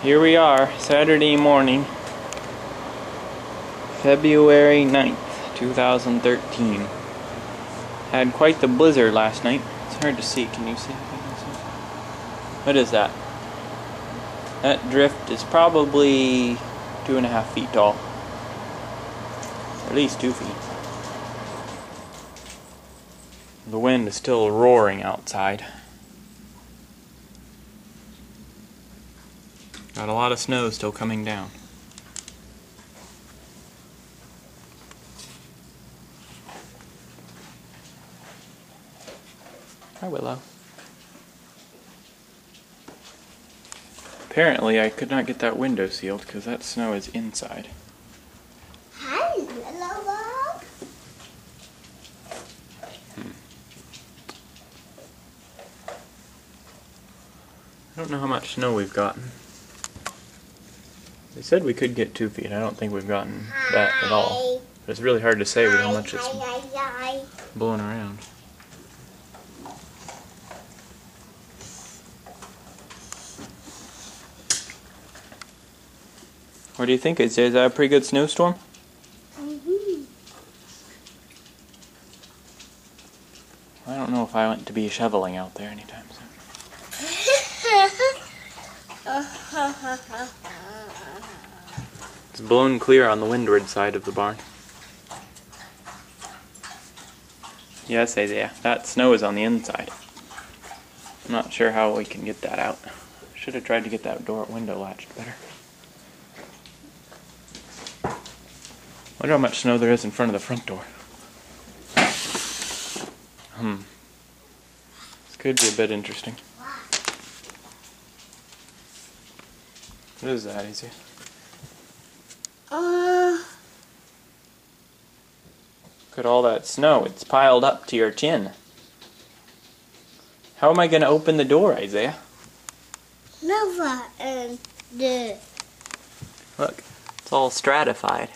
Here we are, Saturday morning, February 9th, 2013. Had quite the blizzard last night. It's hard to see. Can you see? What is that? That drift is probably 2.5 feet tall. At least 2 feet. The wind is still roaring outside. Got a lot of snow still coming down. Hi, Willow. Apparently I could not get that window sealed because that snow is inside. Hi, Willow. I don't know how much snow we've gotten. They said we could get 2 feet. I don't think we've gotten that at all. But it's really hard to say with how much it's blowing around. What do you think? Is that a pretty good snowstorm? I don't know if I want to be shoveling out there anytime soon. It's blown clear on the windward side of the barn. Yes, Isaiah, that snow is on the inside. I'm not sure how we can get that out. Should have tried to get that window latched better. Wonder how much snow there is in front of the front door. This could be a bit interesting. What is that, Izzy? Look at all that snow. It's piled up to your chin. How am I going to open the door, Isaiah? Never and the. Look, it's all stratified.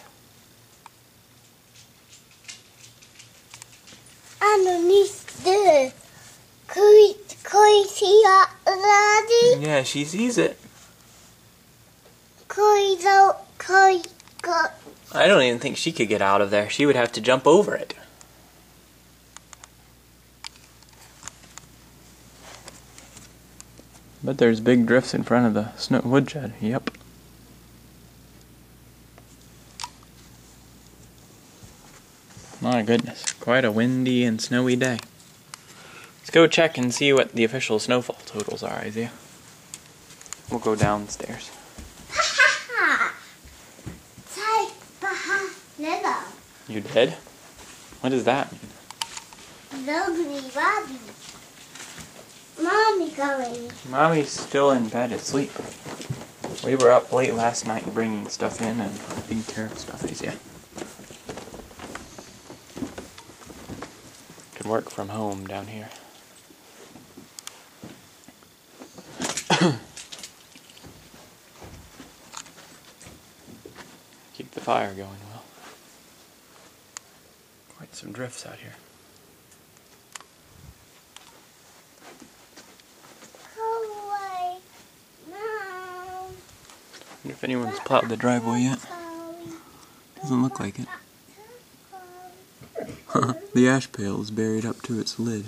Underneath the. Can you see that, Daddy? Yeah, she sees it. I don't even think she could get out of there. She would have to jump over it. But there's big drifts in front of the woodshed. Yep. My goodness, quite a windy and snowy day. Let's go check and see what the official snowfall totals are, Isaiah. We'll go downstairs. You did? What does that mean? Lovely Bobby. Mommy going. Mommy's still in bed asleep. We were up late last night bringing stuff in and taking care of stuff, Isaiah. Can work from home down here. Keep the fire going well. Quite some drifts out here. I wonder if anyone's plowed the driveway yet. Doesn't look like it. The ash pail is buried up to its lid.